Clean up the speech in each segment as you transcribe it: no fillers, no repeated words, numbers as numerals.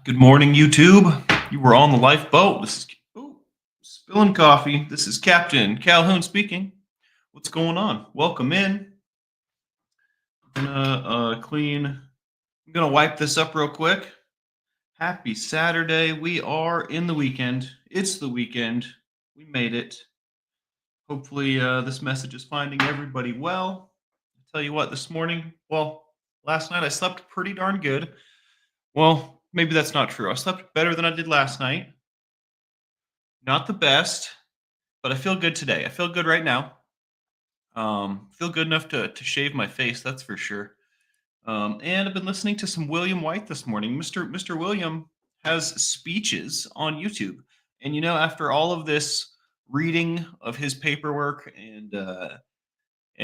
Good morning, YouTube. You were on the lifeboat. This is spilling coffee. This is Captain Calhoun speaking. What's going on? Welcome in. I'm gonna clean. I'm gonna wipe this up real quick. Happy Saturday. We are in the weekend. It's the weekend. We made it. Hopefully, this message is finding everybody well. I'll tell you what, this morning, last night I slept pretty darn good. Well, maybe that's not true. I slept better than I did last night. Not the best, but I feel good today. I feel good right now. Feel good enough to shave my face, that's for sure. And I've been listening to some William White this morning. Mr. William has speeches on YouTube, and after all of this reading of his paperwork and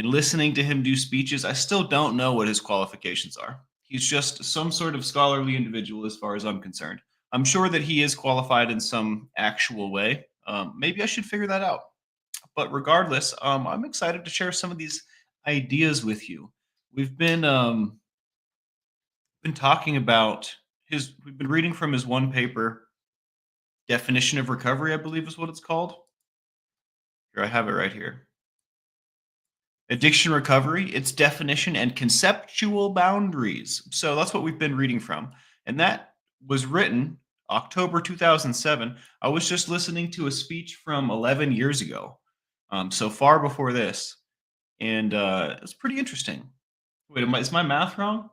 listening to him do speeches, I still don't know what his qualifications are. He's just some sort of scholarly individual, as far as I'm concerned. I'm sure that he is qualified in some actual way. Maybe I should figure that out. But regardless, I'm excited to share some of these ideas with you. We've been talking about his. We've been reading from his one paper, definition of recovery, I believe is what it's called. Here, I have it right here. Addiction recovery, its definition and conceptual boundaries. So that's what we've been reading from, and that was written October 2007. I was just listening to a speech from 11 years ago, so far before this. And it's pretty interesting. Wait, is my math wrong?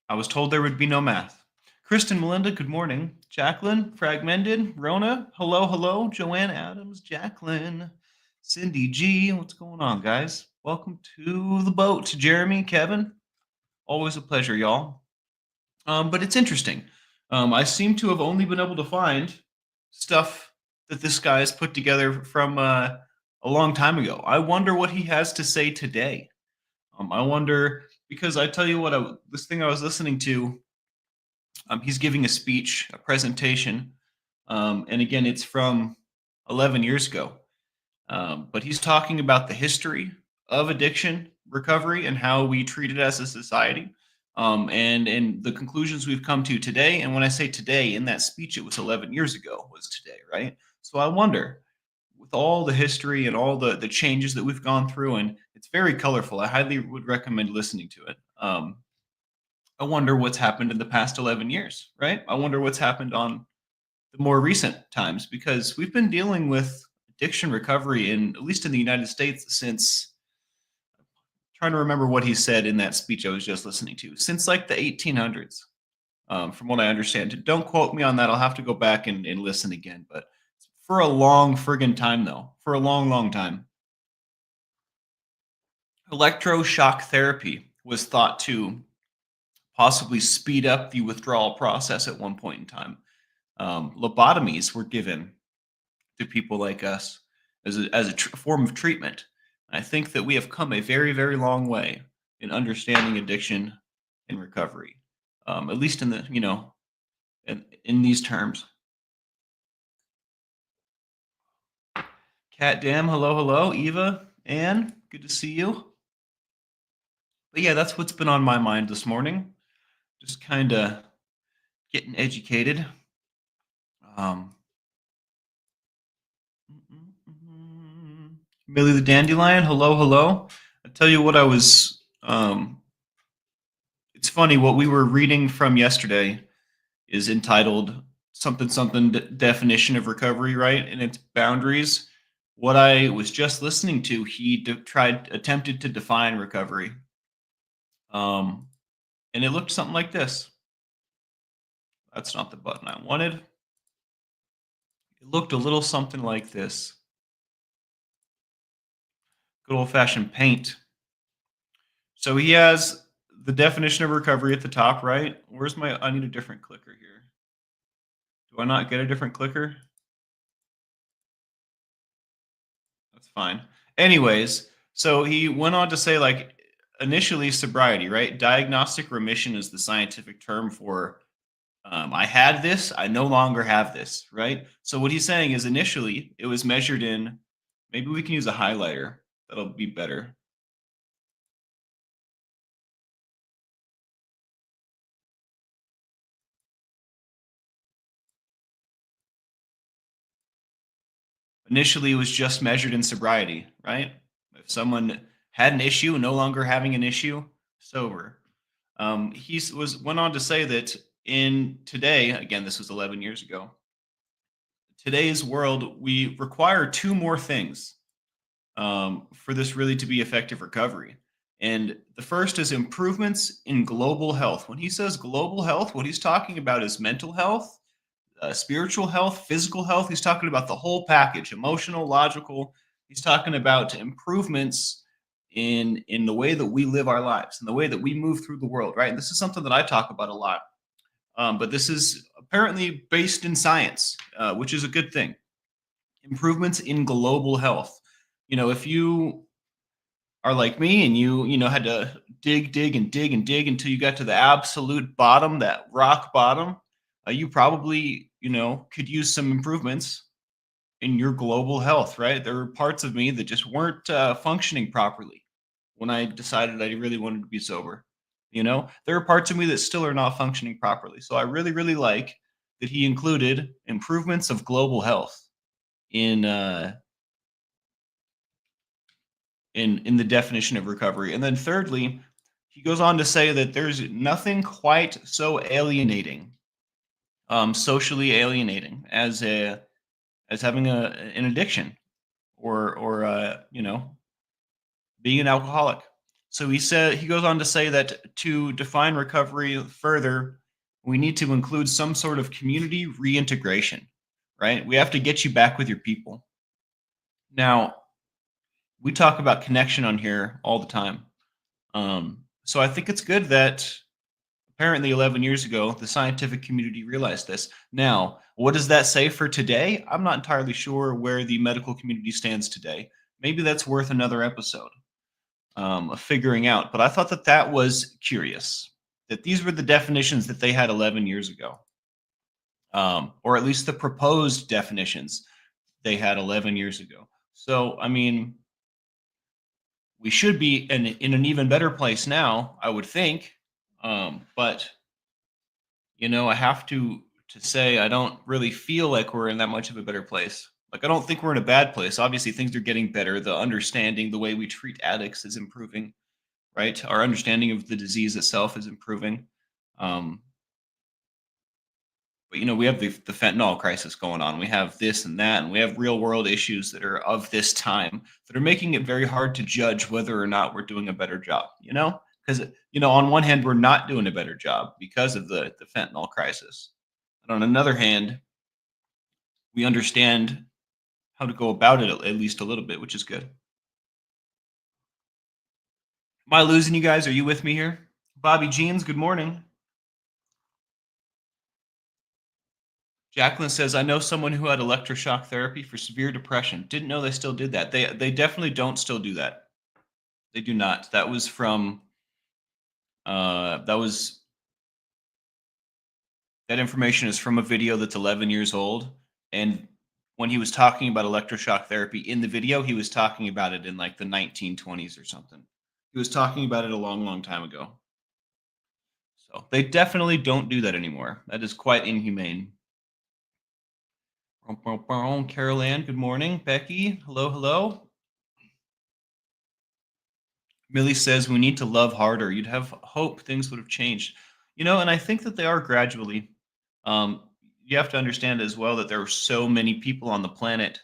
I was told there would be no math. Kristen, Melinda, good morning. Jacqueline, Fragmented, Rona, hello, hello. Joanne Adams, Jacqueline, Cindy G. What's going on, guys? Welcome to the boat. Jeremy, Kevin, always a pleasure, y'all. But it's interesting. I seem to have only been able to find stuff that this guy has put together from a long time ago. I wonder what he has to say today. I wonder because I tell you what, this thing I was listening to, he's giving a speech, a presentation, and again, it's from 11 years ago. But he's talking about the history of addiction recovery and how we treat it as a society, and the conclusions we've come to today. And when I say today, in that speech, it was 11 years ago, was today, right? So I wonder, with all the history and all the changes that we've gone through, and it's very colorful. I highly would recommend listening to it. I wonder what's happened in the past 11 years, right? I wonder what's happened on the more recent times, because we've been dealing with addiction recovery in, at least in the United States, since, trying to remember what he said in that speech I was just listening to, since like the 1800s, from what I understand. Don't quote me on that. I'll have to go back and listen again. But for a long friggin' time, though, for a long, long time, electroshock therapy was thought to possibly speed up the withdrawal process at one point in time. Lobotomies were given to people like us as a form of treatment. I think that we have come a very, very long way in understanding addiction and recovery, at least in the in these terms. Cat Dam, hello, hello, Eva, Anne, good to see you. But yeah, that's what's been on my mind this morning. Just kind of getting educated. Um, Millie the Dandelion, hello, hello. I tell you what, I was. It's funny what we were reading from yesterday is entitled something something definition of recovery, right? And its boundaries. What I was just listening to, he attempted to define recovery, um, and it looked something like this. That's not the button I wanted. It looked a little something like this. Good old fashioned paint. So he has the definition of recovery at the top, right? Where's my? I need a different clicker here. Do I not get a different clicker? That's fine. Anyways, so he went on to say, like, initially sobriety, right? Diagnostic remission is the scientific term for I had this, I no longer have this, right? So what he's saying is initially it was measured in, maybe we can use a highlighter. That'll be better. Initially, it was just measured in sobriety, right? If someone had an issue, no longer having an issue, sober. Was went on to say that in today, again, this was 11 years ago, today's world, we require two more things for this really to be effective recovery. And the first is improvements in global health. When he says global health, what he's talking about is mental health, spiritual health, physical health. He's talking about the whole package, emotional, logical. He's talking about improvements in the way that we live our lives and the way that we move through the world, right? And this is something that I talk about a lot. But this is apparently based in science, which is a good thing. Improvements in global health. If you are like me and you had to dig and dig and dig until you got to the absolute bottom, that rock bottom, you probably, could use some improvements in your global health, right? There were parts of me that just weren't functioning properly when I decided I really wanted to be sober. There are parts of me that still are not functioning properly. So I really, really like that he included improvements of global health in in the definition of recovery. And then thirdly, he goes on to say that there's nothing quite so alienating, socially alienating as having an addiction or being an alcoholic. So he goes on to say that to define recovery further, we need to include some sort of community reintegration, right? We have to get you back with your people. Now, we talk about connection on here all the time. So I think it's good that apparently 11 years ago, the scientific community realized this. Now, what does that say for today? I'm not entirely sure where the medical community stands today. Maybe that's worth another episode of figuring out. But I thought that that was curious, that these were the definitions that they had 11 years ago, or at least the proposed definitions they had 11 years ago. So, I mean, we should be in an even better place now, I would think. But I have to say I don't really feel like we're in that much of a better place. Like I don't think we're in a bad place. Obviously, things are getting better. The understanding, the way we treat addicts is improving, right? Our understanding of the disease itself is improving. Um, but we have the fentanyl crisis going on. We have this and that, and we have real world issues that are of this time that are making it very hard to judge whether or not we're doing a better job. Because on one hand, we're not doing a better job because of the fentanyl crisis, and on another hand, we understand how to go about it at least a little bit, which is good. Am I losing you guys? Are you with me here? Bobby Jeans, good morning. Jacqueline says, I know someone who had electroshock therapy for severe depression. Didn't know they still did that. They definitely don't still do that. They do not. That was from that was that information is from a video that's 11 years old. And when he was talking about electroshock therapy in the video, he was talking about it in like the 1920s or something. He was talking about it a long, long time ago. So they definitely don't do that anymore. That is quite inhumane. Carol Ann, good morning. Becky, hello, hello. Millie says we need to love harder. You'd have hope things would have changed. And I think that they are gradually. Um, you have to understand as well that there are so many people on the planet.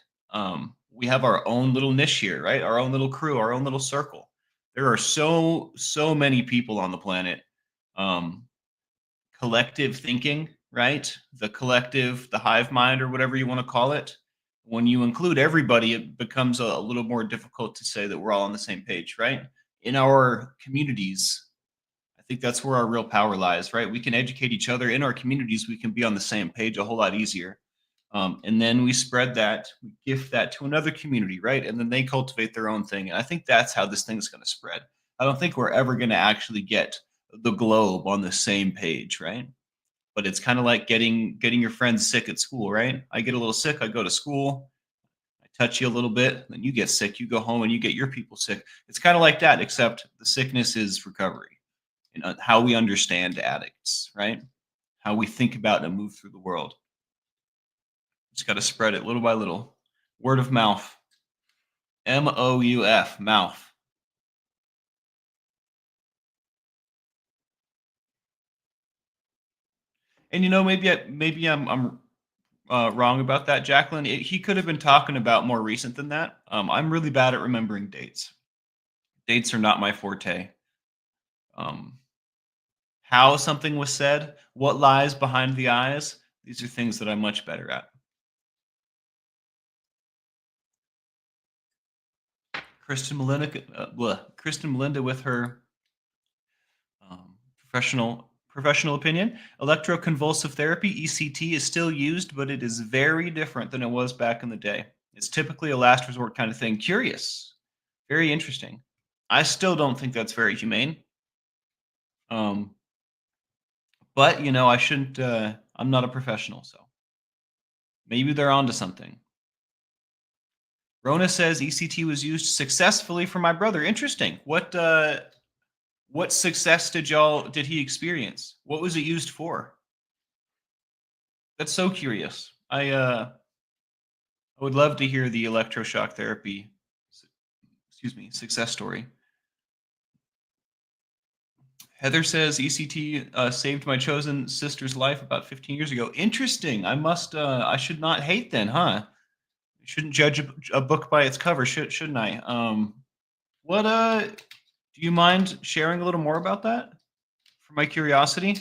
We have our own little niche here, right? Our own little crew, our own little circle. There are so many people on the planet. Collective thinking, right? The collective, the hive mind, or whatever you want to call it. When you include everybody, it becomes a little more difficult to say that we're all on the same page, right? In our communities, I think that's where our real power lies, right? We can educate each other in our communities. We can be on the same page a whole lot easier. And then we spread that, we gift that to another community, right? And then they cultivate their own thing. And I think that's how this thing is going to spread. I don't think we're ever going to actually get the globe on the same page, right? But it's kind of like getting your friends sick at school, right? I get a little sick, I go to school, I touch you a little bit, then you get sick, you go home and you get your people sick. It's kind of like that, except the sickness is recovery and how we understand addicts, right? How we think about and move through the world. Just got to spread it little by little. Word of mouth. MOUF, mouth. And maybe I'm wrong about that, Jacqueline. He could have been talking about more recent than that. I'm really bad at remembering dates. Dates are not my forte. Um, how something was said, what lies behind the eyes. These are things that I'm much better at. Kristen Melinda with her professional opinion. Electroconvulsive therapy (ECT) is still used, but it is very different than it was back in the day. It's typically a last resort kind of thing. Curious, very interesting. I still don't think that's very humane. Um, but I shouldn't. I'm not a professional, so maybe they're onto something. Rona says ECT was used successfully for my brother. Interesting. What success did he experience? What was it used for? That's so curious. I would love to hear the electroshock therapy, success story. Heather says ECT saved my chosen sister's life about 15 years ago. Interesting. I should not hate then, huh? I shouldn't judge a book by its cover, shouldn't I? What do you mind sharing a little more about that for my curiosity?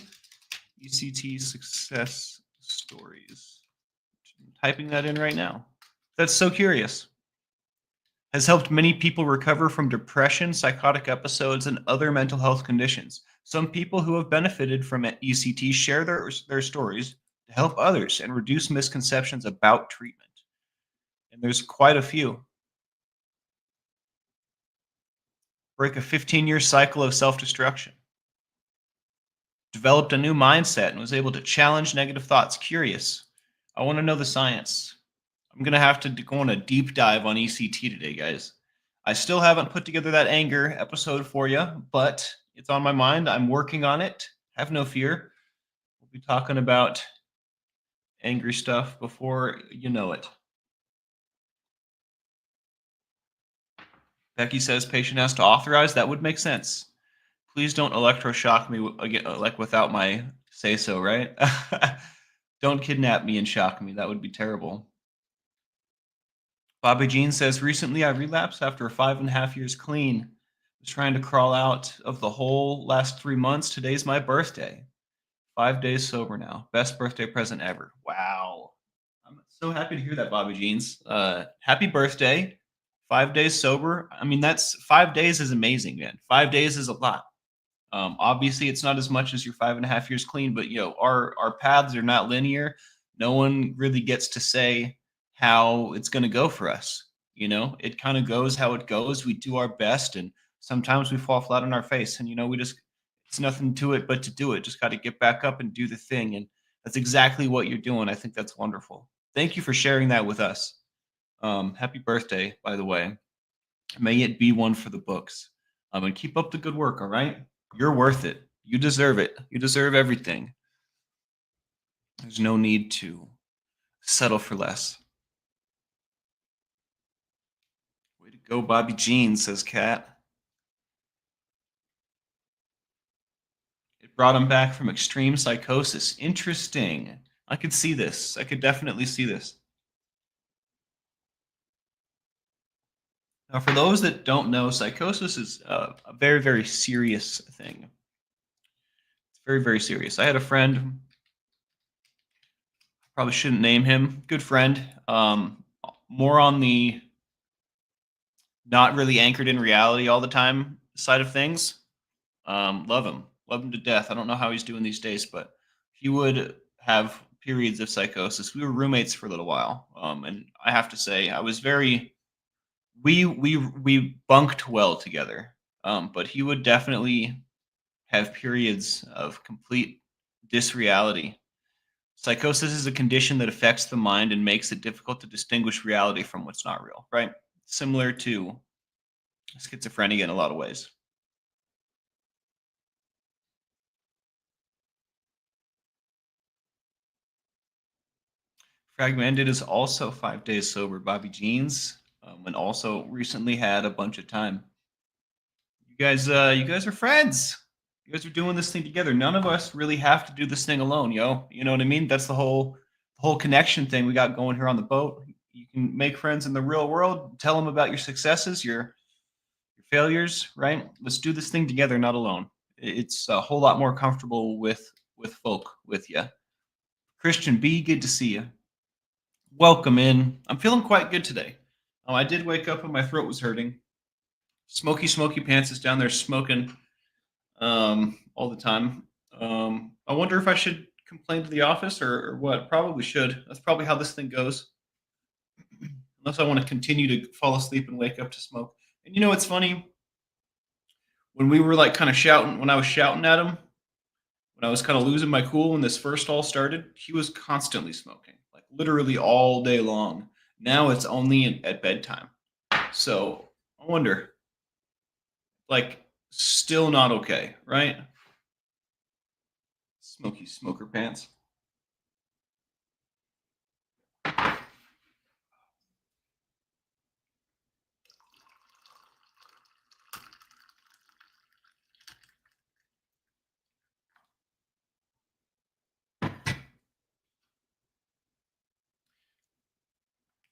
ECT success stories. I'm typing that in right now. That's so curious. Has helped many people recover from depression, psychotic episodes, and other mental health conditions. Some people who have benefited from ECT share their stories to help others and reduce misconceptions about treatment. And there's quite a few. Break a 15-year cycle of self-destruction. Developed a new mindset and was able to challenge negative thoughts. Curious. I want to know the science. I'm going to have to go on a deep dive on ECT today, guys. I still haven't put together that anger episode for you, but it's on my mind. I'm working on it. Have no fear. We'll be talking about angry stuff before you know it. Becky says patient has to authorize. That would make sense. Please don't electroshock me again, like without my say so, right? Don't kidnap me and shock me. That would be terrible. Bobby Jean says, recently I relapsed after 5.5 years clean. Was trying to crawl out of the hole last 3 months. Today's my birthday. 5 days sober now. Best birthday present ever. Wow. I'm so happy to hear that, Bobby Jeans. Happy birthday. 5 days sober. I mean, that's 5 days is amazing, man. 5 days is a lot. Obviously, it's not as much as your 5.5 years clean, but our paths are not linear. No one really gets to say how it's going to go for us. It kind of goes how it goes. We do our best, and sometimes we fall flat on our face. And it's nothing to it but to do it. Just got to get back up and do the thing. And that's exactly what you're doing. I think that's wonderful. Thank you for sharing that with us. Happy birthday, by the way. May it be one for the books. And keep up the good work. All right. You're worth it. You deserve it. You deserve everything. There's no need to settle for less. Way to go, Bobby Jean, says Kat. It brought him back from extreme psychosis. Interesting. I could see this. I could definitely see this. Now, for those that don't know, psychosis is a very, very serious thing. It's very, very serious. I had a friend, probably shouldn't name him, good friend, more on the not really anchored in reality all the time side of things. Love him to death. I don't know how he's doing these days, but he would have periods of psychosis. We were roommates for a little while, and I have to say, I was very we bunked well together. But he would definitely have periods of complete disreality. Psychosis is a condition that affects the mind and makes it difficult to distinguish reality from what's not real, right? Similar to schizophrenia in a lot of ways. Fragmented is also 5 days sober. Bobby Jeans, and also recently had a bunch of time. You guys are friends. You guys are doing this thing together. None of us really have to do this thing alone, yo. You know what I mean? That's the whole connection thing we got going here on the boat. You can make friends in the real world. Tell them about your successes, your failures, right? Let's do this thing together, not alone. It's a whole lot more comfortable with folk with you. Christian B, good to see you. Welcome in. I'm feeling quite good today. I did wake up and my throat was hurting. Smoky Pants is down there smoking all the time. I wonder if I should complain to the office or what. Probably should. That's probably how this thing goes. Unless I want to continue to fall asleep and wake up to smoke. And you know, it's funny when we were like kind of shouting, when I was shouting at him, when I was kind of losing my cool when this first all started, he was constantly smoking, like literally all day long. Now it's only at bedtime. So I wonder, like, still not okay, right? Smoky smoker pants.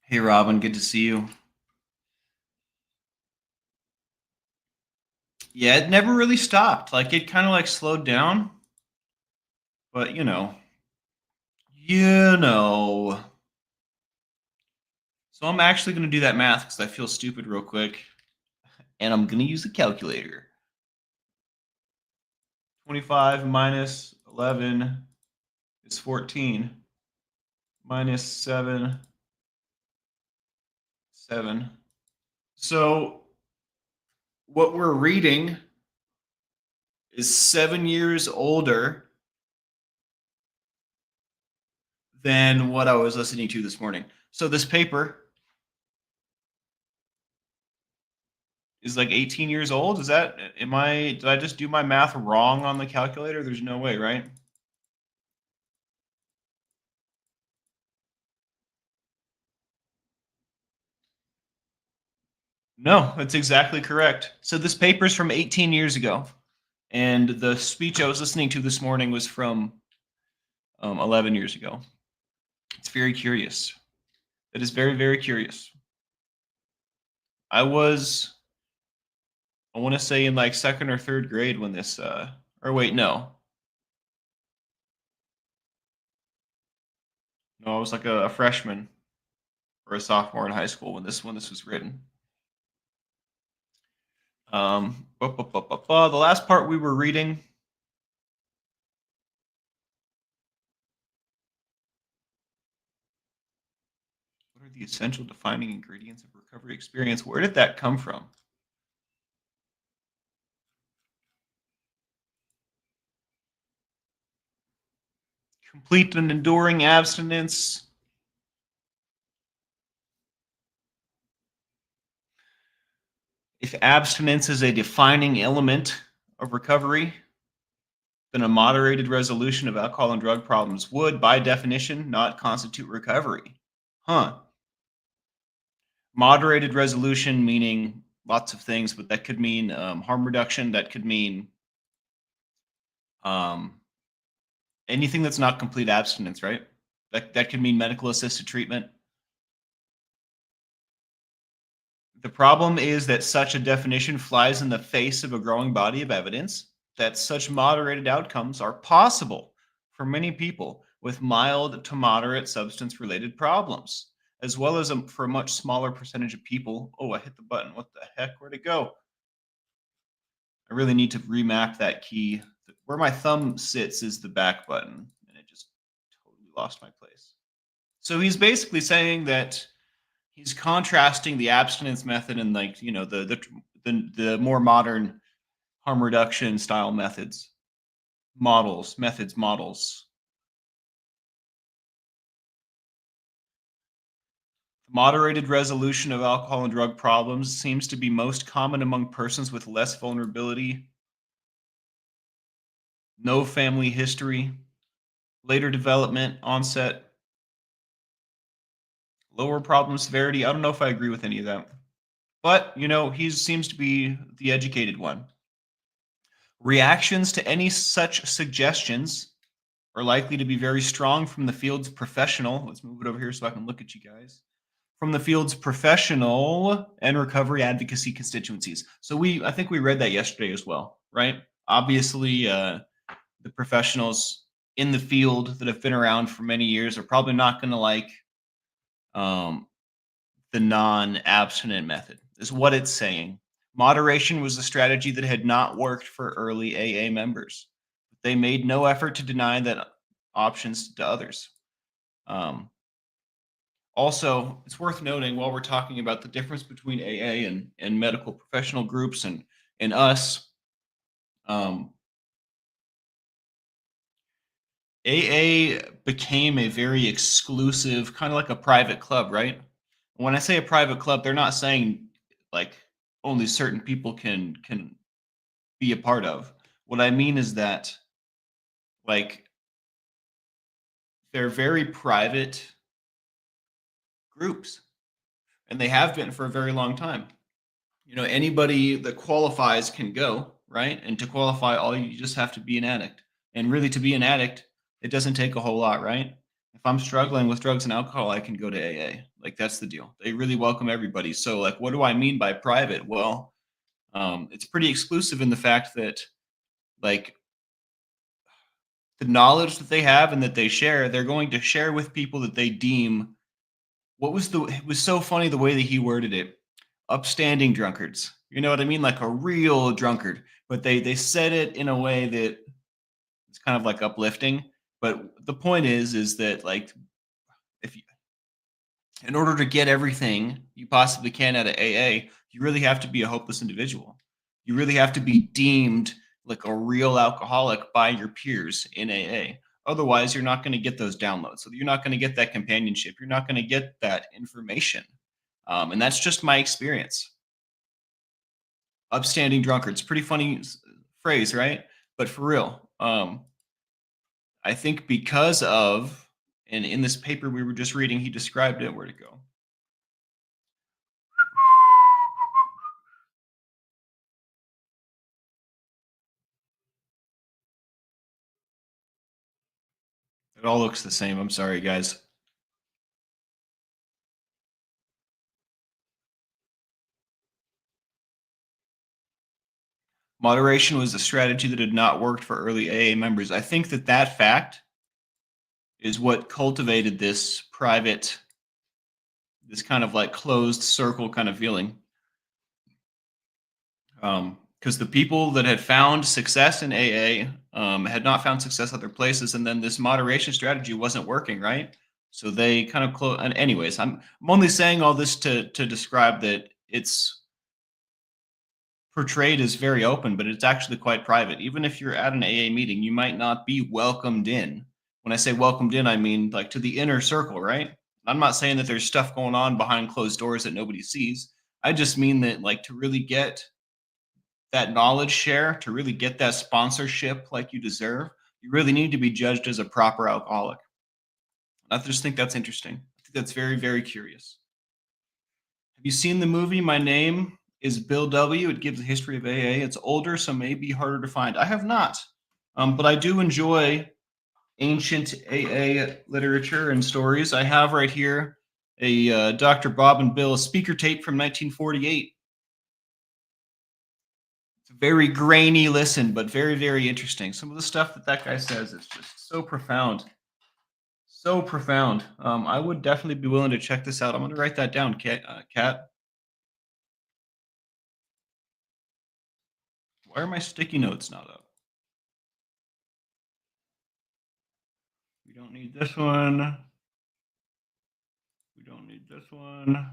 Hey, Robin, good to see you. Yeah, it never really stopped. Like, it kind of like slowed down, but you know. So I'm actually going to do that math because I feel stupid real quick, and I'm going to use a calculator. 25 minus 11 is 14. Minus 7, 7. So what we're reading is 7 years older than what I was listening to this morning. So this paper is like 18 years old. Did I just do my math wrong on the calculator? There's no way, right? No, that's exactly correct. So this paper's from 18 years ago. And the speech I was listening to this morning was from 11 years ago. It's very curious. It is very, very curious. I was, I want to say in like second or third grade when this, or wait, no. No, I was like a freshman or a sophomore in high school when this was written. The last part we were reading. What are the essential defining ingredients of recovery experience? Where did that come from? Complete and enduring abstinence. If abstinence is a defining element of recovery, then a moderated resolution of alcohol and drug problems would, by definition, not constitute recovery. Huh. Moderated resolution meaning lots of things, but that could mean harm reduction. That could mean um, anything that's not complete abstinence, right? That could mean medical assisted treatment. The problem is that such a definition flies in the face of a growing body of evidence that such moderated outcomes are possible for many people with mild to moderate substance related problems, as well as for a much smaller percentage of people. Oh, I hit the button. What the heck? Where'd it go? I really need to remap that key. Where my thumb sits is the back button, and it just totally lost my place. So he's basically saying that he's contrasting the abstinence method and like the more modern harm reduction style models. Moderated resolution of alcohol and drug problems seems to be most common among persons with less vulnerability, no family history, later development onset, lower problem severity. I don't know if I agree with any of that. But, he seems to be the educated one. Reactions to any such suggestions are likely to be very strong from the field's professional. Let's move it over here so I can look at you guys. From the field's professional and recovery advocacy constituencies. So I think we read that yesterday as well, right? Obviously, the professionals in the field that have been around for many years are probably not going to like the non-abstinent method, is what it's saying. Moderation was a strategy that had not worked for early AA members. They made no effort to deny that options to others. Also, it's worth noting while we're talking about the difference between AA and medical professional groups and us, AA became a very exclusive, kind of like a private club, right? When I say a private club, they're not saying like only certain people can be a part of. What I mean is that like they're very private groups, and they have been for a very long time. Anybody that qualifies can go, right? And to qualify, all you just have to be an addict. And really, to be an addict, it doesn't take a whole lot, right? If I'm struggling with drugs and alcohol, I can go to AA. Like, that's the deal. They really welcome everybody. So, like, what do I mean by private? Well, it's pretty exclusive in the fact that, like, the knowledge that they have and that they share, they're going to share with people that they deem. It was so funny the way that he worded it. Upstanding drunkards. You know what I mean? Like a real drunkard. But they said it in a way that it's kind of like uplifting. But the point is that like if you, in order to get everything you possibly can out of AA, you really have to be a hopeless individual. You really have to be deemed like a real alcoholic by your peers in AA. Otherwise, you're not going to get those downloads. So you're not going to get that companionship. You're not going to get that information. And that's just my experience. Upstanding drunkards. Pretty funny phrase, right? But for real, I think because of, and in this paper we were just reading, he described it. Where'd it go? It all looks the same. I'm sorry, guys. Moderation was a strategy that had not worked for early AA members. I think that fact is what cultivated this private, this kind of like closed circle kind of feeling. Because the people that had found success in AA had not found success other places, and then this moderation strategy wasn't working, right? So they kind of close. And anyways, I'm only saying all this to describe that it's portrayed as very open, but it's actually quite private. Even if you're at an AA meeting, you might not be welcomed in. When I say welcomed in, I mean like to the inner circle, right? I'm not saying that there's stuff going on behind closed doors that nobody sees. I just mean that like to really get that knowledge share, to really get that sponsorship like you deserve, you really need to be judged as a proper alcoholic. I just think that's interesting. I think that's very, very curious. Have you seen the movie My Name is Bill W? It gives a history of AA. It's older, so maybe harder to find. I have not, but I do enjoy ancient AA literature and stories. I have right here a Dr. Bob and Bill speaker tape from 1948. It's a very grainy listen, but very, very interesting. Some of the stuff that guy says is just so profound. So profound. I would definitely be willing to check this out. I'm going to write that down, Kat. Why are my sticky notes not up? We don't need this one. We don't need this one.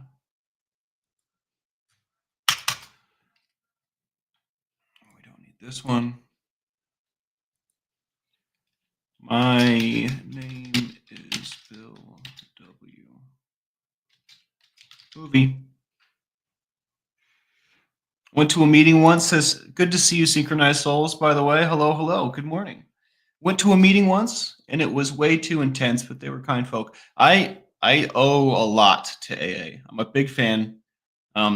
We don't need this one. My name is Bill W. Movie. Went to a meeting once. Says, good to see you, synchronized souls, by the way. Hello, hello. Good morning. Went to a meeting once, and it was way too intense, but they were kind folk. I I owe a lot to AA. I'm a big fan.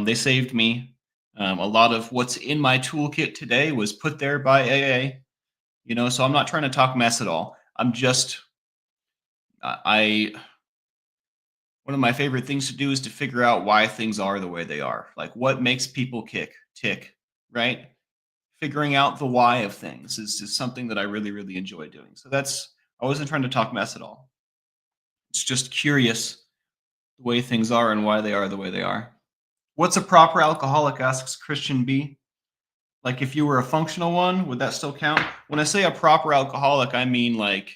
They saved me. A lot of what's in my toolkit today was put there by AA. So I'm not trying to talk mess at all. I'm just I one of my favorite things to do is to figure out why things are the way they are. Like what makes people tick, right? Figuring out the why of things is something that I really, really enjoy doing. So I wasn't trying to talk mess at all. It's just curious the way things are and why they are the way they are. What's a proper alcoholic? Asks Christian B. Like if you were a functional one, would that still count? When I say a proper alcoholic, I mean like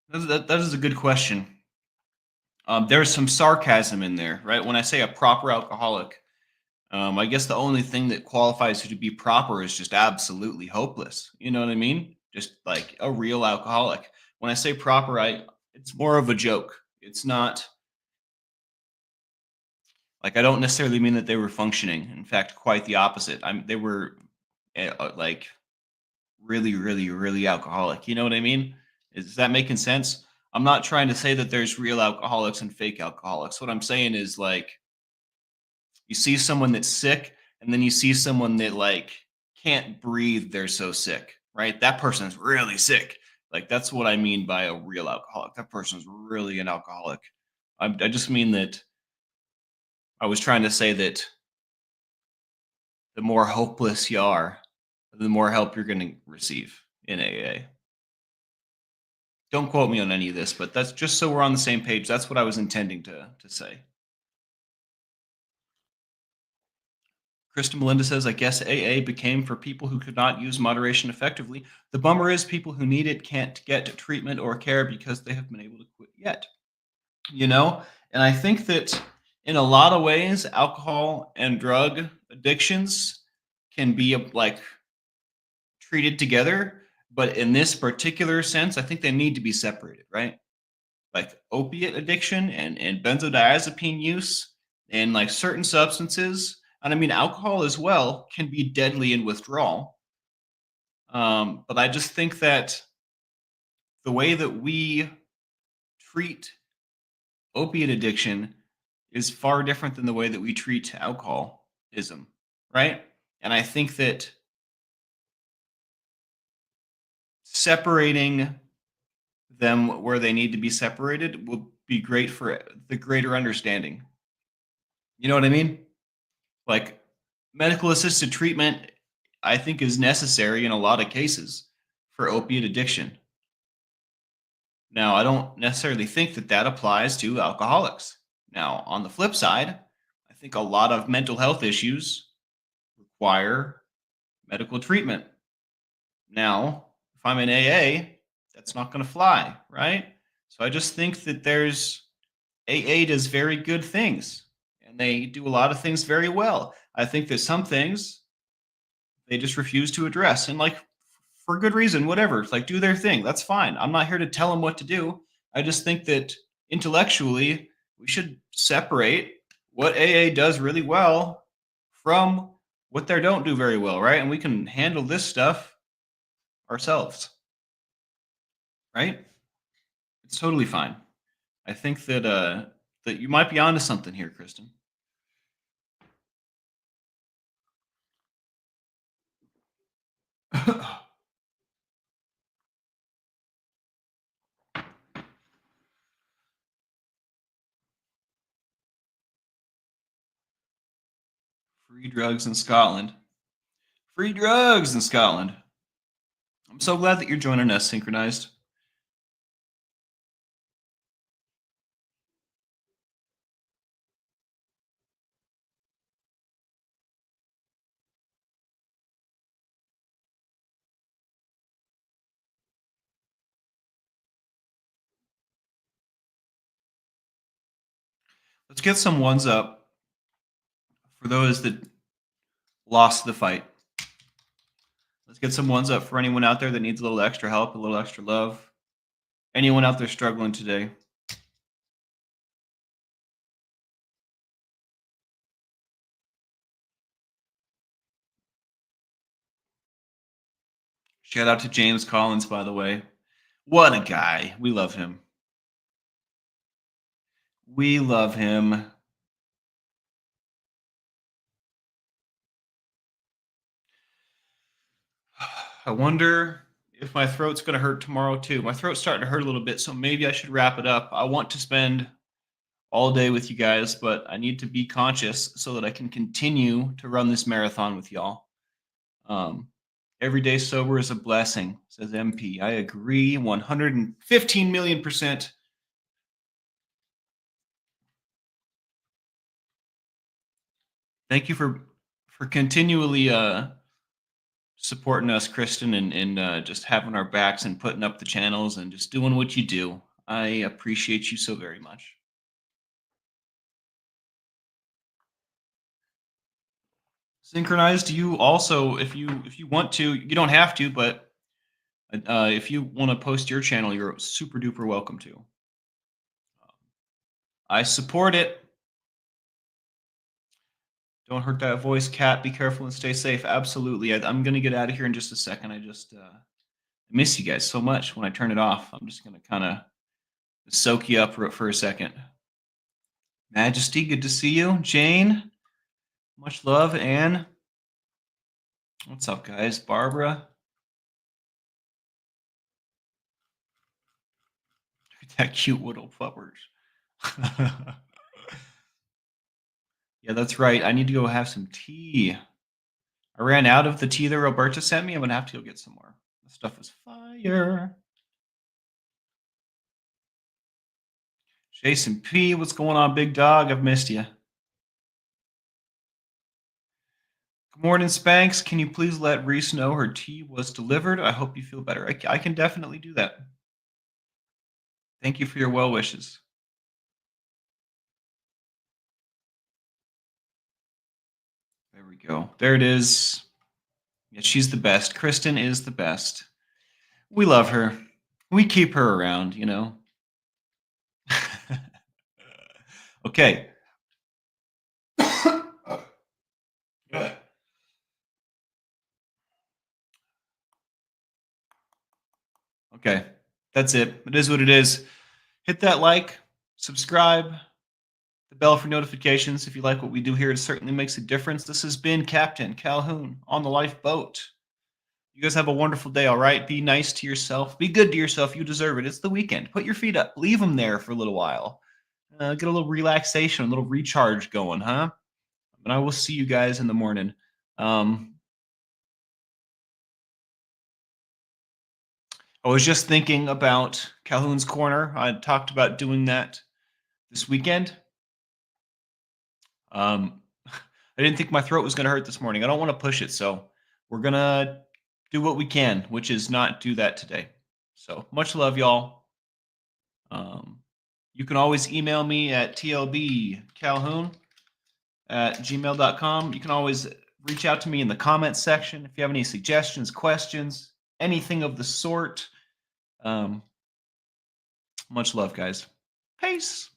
that is a good question. There's some sarcasm in there, right? When I say a proper alcoholic, I guess the only thing that qualifies you to be proper is just absolutely hopeless. You know what I mean? Just like a real alcoholic. When I say proper, it's more of a joke. It's not like I don't necessarily mean that they were functioning. In fact, quite the opposite. They were like really, really, really alcoholic. You know what I mean? Is that making sense? I'm not trying to say that there's real alcoholics and fake alcoholics. What I'm saying is like you see someone that's sick and then you see someone that like can't breathe, they're so sick, right? That person's really sick. Like that's what I mean by a real alcoholic. That person's really an alcoholic. I just mean that I was trying to say that the more hopeless you are, the more help you're going to receive in AA. Don't quote me on any of this, but that's just so we're on the same page. That's what I was intending to say. Krista Melinda says, I guess AA became for people who could not use moderation effectively. The bummer is people who need it can't get treatment or care because they have been able to quit yet. You know? And I think that in a lot of ways, alcohol and drug addictions can be like treated together. But in this particular sense, I think they need to be separated, right? Like opiate addiction and benzodiazepine use and like certain substances, and I mean alcohol as well, can be deadly in withdrawal. But I just think that the way that we treat opiate addiction is far different than the way that we treat alcoholism, right? And I think that separating them where they need to be separated will be great for the greater understanding. You know what I mean? Like medical assisted treatment, I think, is necessary in a lot of cases for opiate addiction. Now, I don't necessarily think that that applies to alcoholics. Now, on the flip side, I think a lot of mental health issues require medical treatment. Now, if I'm in AA, that's not going to fly, right? So I just think that AA does very good things and they do a lot of things very well. I think that some things they just refuse to address, and like for good reason, whatever. It's like do their thing. That's fine. I'm not here to tell them what to do. I just think that intellectually we should separate what AA does really well from what they don't do very well, right? And we can handle this stuff ourselves, right? It's totally fine. I think that you might be onto something here, Kristen. Free drugs in Scotland. Free drugs in Scotland. I'm so glad that you're joining us, Synchronized. Let's get some ones up for those that lost the fight. Let's get some ones up for anyone out there that needs a little extra help, a little extra love. Anyone out there struggling today. Shout out to James Collins, by the way. What a guy. We love him. We love him. I wonder if my throat's going to hurt tomorrow too. My throat's starting to hurt a little bit, so maybe I should wrap it up. I want to spend all day with you guys, but I need to be conscious so that I can continue to run this marathon with y'all. Every day sober is a blessing, says MP. I agree 115 million%. Thank you for continually supporting us, Kristen, and just having our backs and putting up the channels and just doing what you do. I appreciate you so very much. Synchronized, you also, if you want to, you don't have to, but if you want to post your channel, you're super duper welcome to. I support it. Don't hurt that voice, Cat. Be careful and stay safe. Absolutely. I'm going to get out of here in just a second. I just miss you guys so much. When I turn it off, I'm just going to kind of soak you up for a second. Majesty, good to see you. Jane, much love. Anne, what's up, guys? Barbara. That cute little puppers. Yeah, that's right. I need to go have some tea. I ran out of the tea that Roberta sent me. I'm going to have to go get some more. This stuff is fire. Jason P, what's going on, big dog? I've missed you. Good morning, Spanx. Can you please let Reese know her tea was delivered? I hope you feel better. I can definitely do that. Thank you for your well wishes. There we go. There it is. Yeah, she's the best. Kristen is the best. We love her. We keep her around, you know. Okay. Okay. That's it. It is what it is. Hit that like, subscribe, the bell for notifications. If you like what we do here, it certainly makes a difference. This has been Captain Calhoun on the lifeboat. You guys have a wonderful day, all right? Be nice to yourself. Be good to yourself. You deserve it. It's the weekend. Put your feet up. Leave them there for a little while. Get a little relaxation, a little recharge going, huh? And I will see you guys in the morning. I was just thinking about Calhoun's Corner. I talked about doing that this weekend. I didn't think my throat was going to hurt this morning. I don't want to push it, so we're going to do what we can, which is not do that today. So much love, y'all. You can always email me at tlbcalhoun@gmail.com. You can always reach out to me in the comments section if you have any suggestions, questions, anything of the sort. Much love, guys. Peace.